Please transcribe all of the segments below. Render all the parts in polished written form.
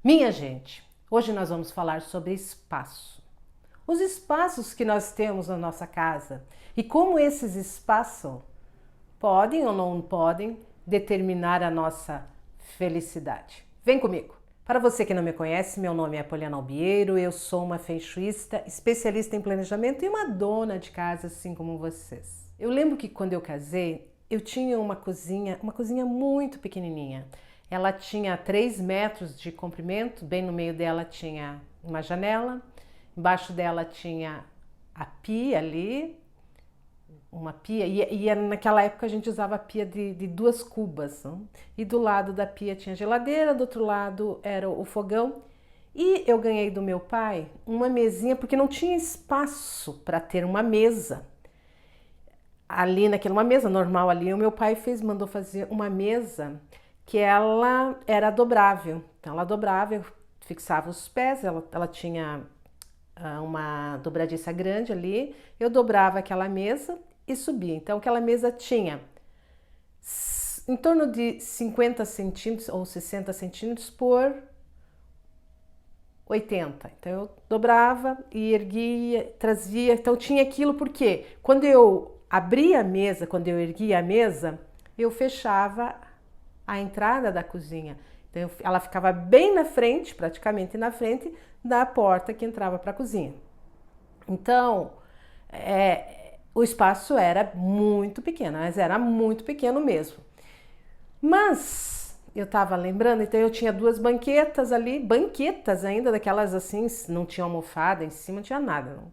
Minha gente, hoje nós vamos falar sobre espaço. Os espaços que nós temos na nossa casa e como esses espaços podem ou não podem determinar a nossa felicidade. Vem comigo! Para você que não me conhece, meu nome é Poliana Albieiro, eu sou uma feng-shuista, especialista em planejamento e uma dona de casa assim como vocês. Eu lembro que quando eu casei, eu tinha uma cozinha muito pequenininha. Ela tinha 3 metros de comprimento, bem no meio dela tinha uma janela, embaixo dela tinha a pia ali, uma pia, e naquela época a gente usava pia de 2 cubas, não? E do lado da pia tinha geladeira, do outro lado era o fogão. E eu ganhei do meu pai uma mesinha, porque não tinha espaço para ter uma mesa. Ali naquela, uma mesa normal ali, o meu pai mandou fazer uma mesa que ela era dobrável. Então ela dobrava, eu fixava os pés, ela tinha uma dobradiça grande ali, eu dobrava aquela mesa e subia. Então aquela mesa tinha em torno de 50 centímetros ou 60 centímetros por 80. Então eu dobrava e erguia, trazia. Então tinha aquilo porque quando eu abria a mesa, quando eu erguia a mesa, eu fechava a entrada da cozinha. Então ela ficava bem na frente, praticamente na frente da porta que entrava para a cozinha. Então o espaço era muito pequeno, mas era muito pequeno mesmo. Mas eu estava lembrando, então eu tinha 2 banquetas ali, banquetas ainda, daquelas assim, não tinha almofada em cima, não tinha nada. Não.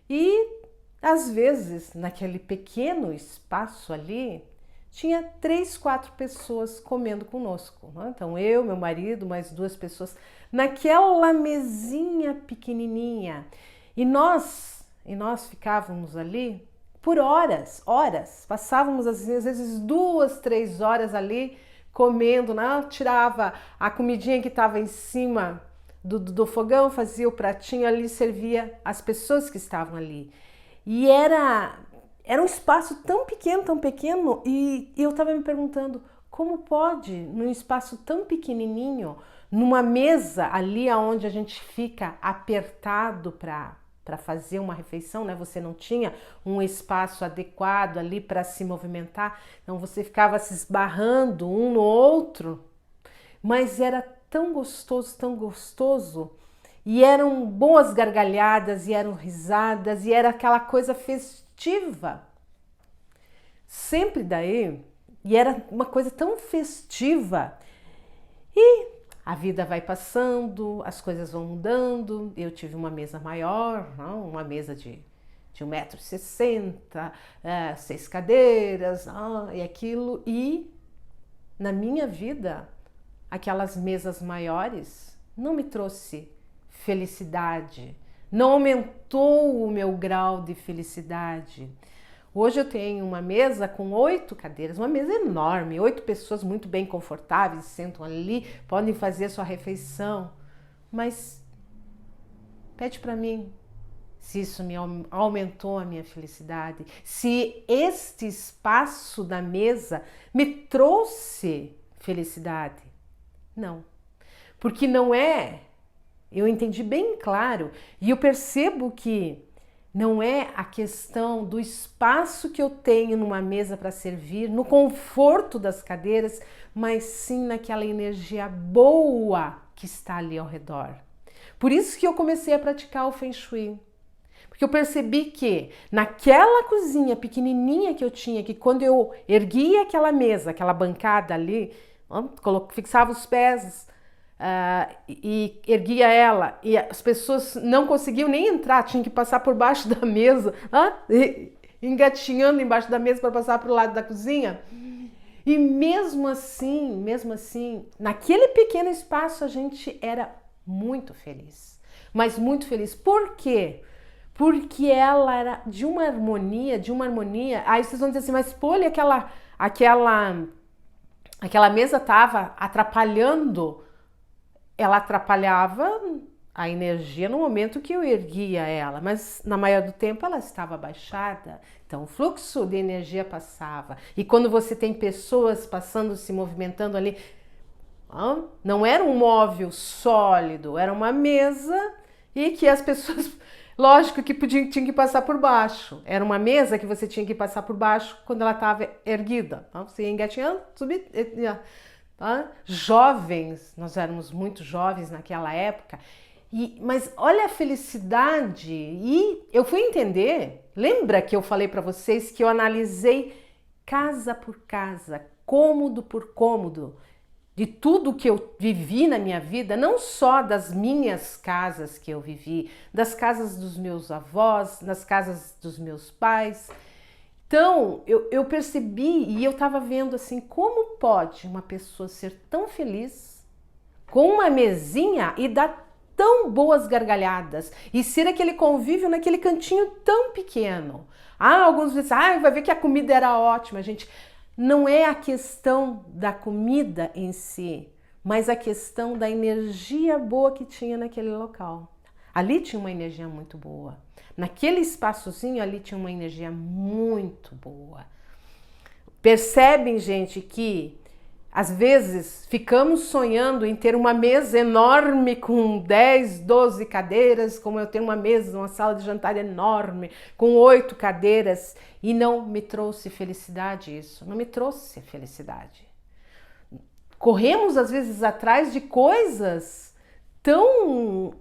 E às vezes, naquele pequeno espaço ali, tinha 3, 4 pessoas comendo conosco. Né? Então eu, meu marido, mais 2 pessoas, naquela mesinha pequenininha. E nós ficávamos ali por horas, passávamos às vezes 2, 3 horas ali comendo, né? Tirava a comidinha que estava em cima do fogão, fazia o pratinho ali, servia as pessoas que estavam ali. E era um espaço tão pequeno, e eu estava me perguntando como pode, num espaço tão pequenininho, numa mesa ali onde a gente fica apertado para fazer uma refeição, né? Você não tinha um espaço adequado ali para se movimentar, então você ficava se esbarrando um no outro, mas era tão gostoso, e eram boas gargalhadas, e eram risadas, e era aquela coisa festiva. Sempre daí, e era uma coisa tão festiva. E a vida vai passando, as coisas vão mudando. Eu tive uma mesa maior, não? Uma mesa de 1,60 m, 6 cadeiras, e aquilo. E na minha vida, aquelas mesas maiores não me trouxe felicidade, não aumentou o meu grau de felicidade. Hoje eu tenho uma mesa com 8 cadeiras, uma mesa enorme, 8 pessoas muito bem confortáveis, sentam ali, podem fazer a sua refeição. Mas pede para mim se isso me aumentou a minha felicidade, se este espaço da mesa me trouxe felicidade. Não, porque não é, eu entendi bem claro, e eu percebo que não é a questão do espaço que eu tenho numa mesa para servir, no conforto das cadeiras, mas sim naquela energia boa que está ali ao redor. Por isso que eu comecei a praticar o Feng Shui. Porque eu percebi que naquela cozinha pequenininha que eu tinha, que quando eu erguia aquela mesa, aquela bancada ali, fixava os pés, e erguia ela, e as pessoas não conseguiam nem entrar, tinham que passar por baixo da mesa, engatinhando embaixo da mesa para passar para o lado da cozinha. E mesmo assim, naquele pequeno espaço a gente era muito feliz. Mas muito feliz. Por quê? Porque ela era de uma harmonia. Aí vocês vão dizer assim, mas Poli, aquela mesa estava atrapalhando. Ela atrapalhava a energia no momento que eu erguia ela, mas na maior do tempo ela estava abaixada, então o fluxo de energia passava. E quando você tem pessoas passando, se movimentando ali, Não era um móvel sólido, era uma mesa e que as pessoas, lógico que tinha que passar por baixo. Era uma mesa que você tinha que passar por baixo quando ela estava erguida. Você ia engatinhando, subir. Jovens, nós éramos muito jovens naquela época. Mas olha a felicidade. E eu fui entender. Lembra que eu falei para vocês que eu analisei casa por casa, cômodo por cômodo, de tudo que eu vivi na minha vida, não só das minhas casas que eu vivi, das casas dos meus avós, das casas dos meus pais. Então, eu percebi e eu estava vendo assim, como pode uma pessoa ser tão feliz com uma mesinha e dar tão boas gargalhadas e ser aquele convívio naquele cantinho tão pequeno. Alguns dizem, vai ver que a comida era ótima, gente. Não é a questão da comida em si, mas a questão da energia boa que tinha naquele local. Ali tinha uma energia muito boa. Naquele espaçozinho ali tinha uma energia muito boa. Percebem, gente, que às vezes ficamos sonhando em ter uma mesa enorme com 10, 12 cadeiras, como eu tenho uma mesa, uma sala de jantar enorme, com 8 cadeiras, e não me trouxe felicidade isso, não me trouxe felicidade. Corremos às vezes atrás de coisas tão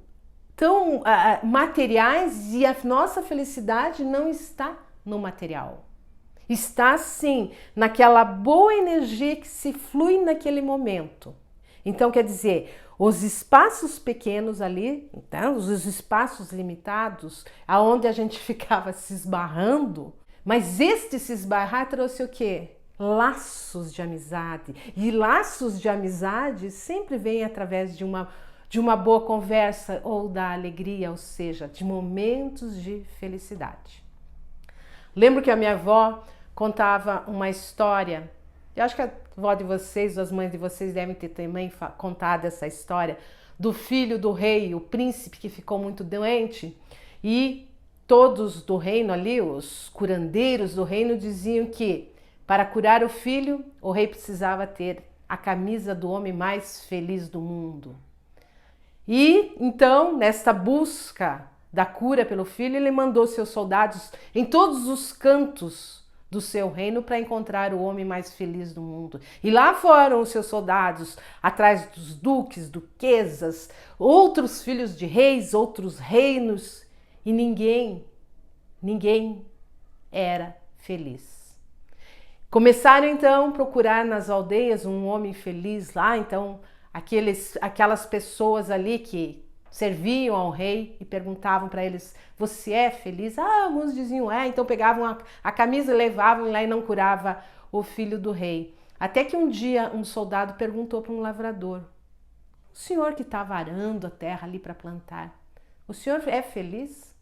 materiais e a nossa felicidade não está no material. Está sim naquela boa energia que se flui naquele momento. Então, quer dizer, os espaços pequenos ali, então, os espaços limitados, aonde a gente ficava se esbarrando, mas este se esbarrar trouxe o quê? Laços de amizade. E laços de amizade sempre vêm através de uma boa conversa ou da alegria, ou seja, de momentos de felicidade. Lembro que a minha avó contava uma história, eu acho que a avó de vocês, as mães de vocês devem ter também contado essa história, do filho do rei, o príncipe que ficou muito doente, e todos do reino ali, os curandeiros do reino, diziam que para curar o filho, o rei precisava ter a camisa do homem mais feliz do mundo. E então, nesta busca da cura pelo filho, ele mandou seus soldados em todos os cantos do seu reino para encontrar o homem mais feliz do mundo. E lá foram os seus soldados, atrás dos duques, duquesas, outros filhos de reis, outros reinos, e ninguém era feliz. Começaram então a procurar nas aldeias um homem feliz lá, então aquelas pessoas ali que serviam ao rei e perguntavam para eles, você é feliz? Alguns diziam então pegavam a camisa, levavam lá e não curava o filho do rei. Até que um dia um soldado perguntou para um lavrador, o senhor que estava arando a terra ali para plantar, o senhor é feliz?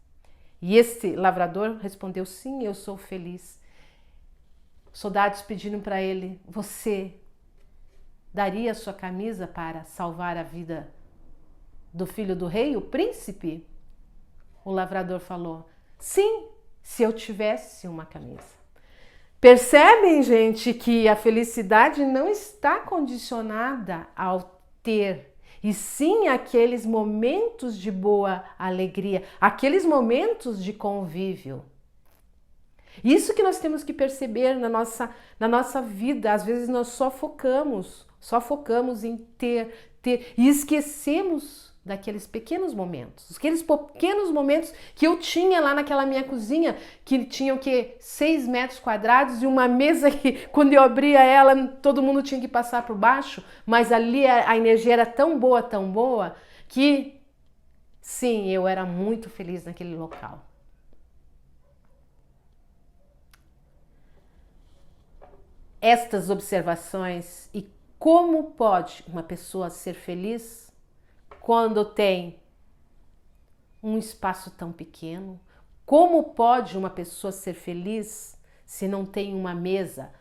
E este lavrador respondeu, sim, eu sou feliz. Os soldados pediram para ele, você daria a sua camisa para salvar a vida do filho do rei, o príncipe? O lavrador falou, sim, se eu tivesse uma camisa. Percebem, gente, que a felicidade não está condicionada ao ter, e sim aqueles momentos de boa alegria, aqueles momentos de convívio. Isso que nós temos que perceber na nossa vida. Às vezes nós só focamos em ter, e esquecemos daqueles pequenos momentos. Aqueles pequenos momentos que eu tinha lá naquela minha cozinha, que tinha o quê? 6 metros quadrados e uma mesa que quando eu abria ela, todo mundo tinha que passar por baixo, mas ali a energia era tão boa, que sim, eu era muito feliz naquele local. Estas observações e como pode uma pessoa ser feliz quando tem um espaço tão pequeno? Como pode uma pessoa ser feliz se não tem uma mesa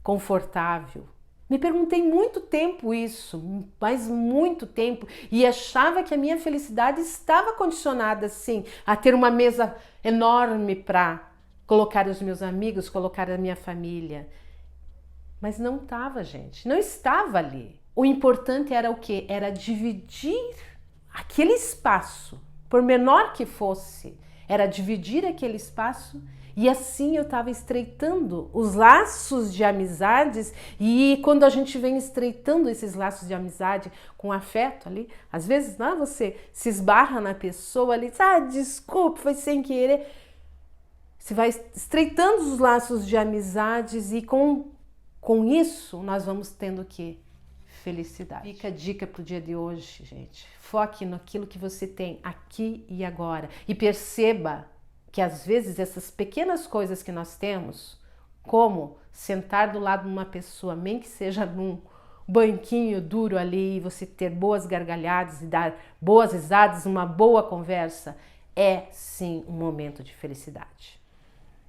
confortável? Me perguntei muito tempo isso, mas muito tempo, e achava que a minha felicidade estava condicionada, sim, a ter uma mesa enorme para colocar os meus amigos, colocar a minha família. Mas não estava, gente, não estava ali. O importante era o quê? Era dividir aquele espaço, por menor que fosse, era dividir aquele espaço. E assim eu estava estreitando os laços de amizades. E quando a gente vem estreitando esses laços de amizade com afeto ali, às vezes você se esbarra na pessoa ali, desculpa, foi sem querer. Você vai estreitando os laços de amizades e com isso nós vamos tendo o quê? Felicidade. Fica a dica pro dia de hoje, gente. Foque naquilo que você tem aqui e agora. E perceba que às vezes essas pequenas coisas que nós temos, como sentar do lado de uma pessoa, nem que seja num banquinho duro ali, e você ter boas gargalhadas e dar boas risadas, uma boa conversa, é sim um momento de felicidade.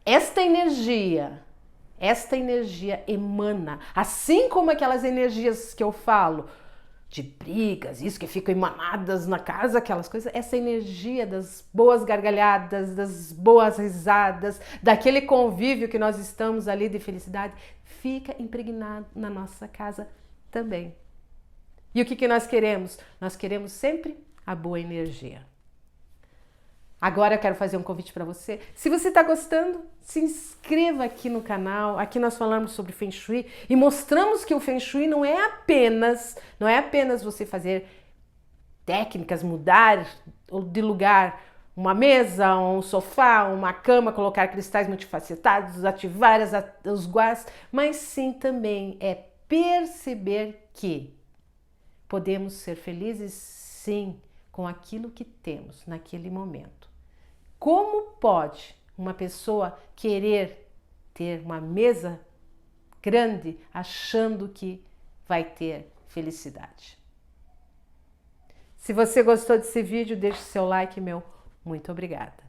Esta energia emana, assim como aquelas energias que eu falo, de brigas, isso que ficam emanadas na casa, aquelas coisas, essa energia das boas gargalhadas, das boas risadas, daquele convívio que nós estamos ali de felicidade, fica impregnado na nossa casa também. E o que nós queremos? Nós queremos sempre a boa energia. Agora eu quero fazer um convite para você. Se você está gostando, se inscreva aqui no canal. Aqui nós falamos sobre Feng Shui e mostramos que o Feng Shui não é apenas você fazer técnicas, mudar de lugar uma mesa, um sofá, uma cama, colocar cristais multifacetados, ativar os guás, mas sim também é perceber que podemos ser felizes sim com aquilo que temos naquele momento. Como pode uma pessoa querer ter uma mesa grande achando que vai ter felicidade? Se você gostou desse vídeo, deixe seu like, meu muito obrigada.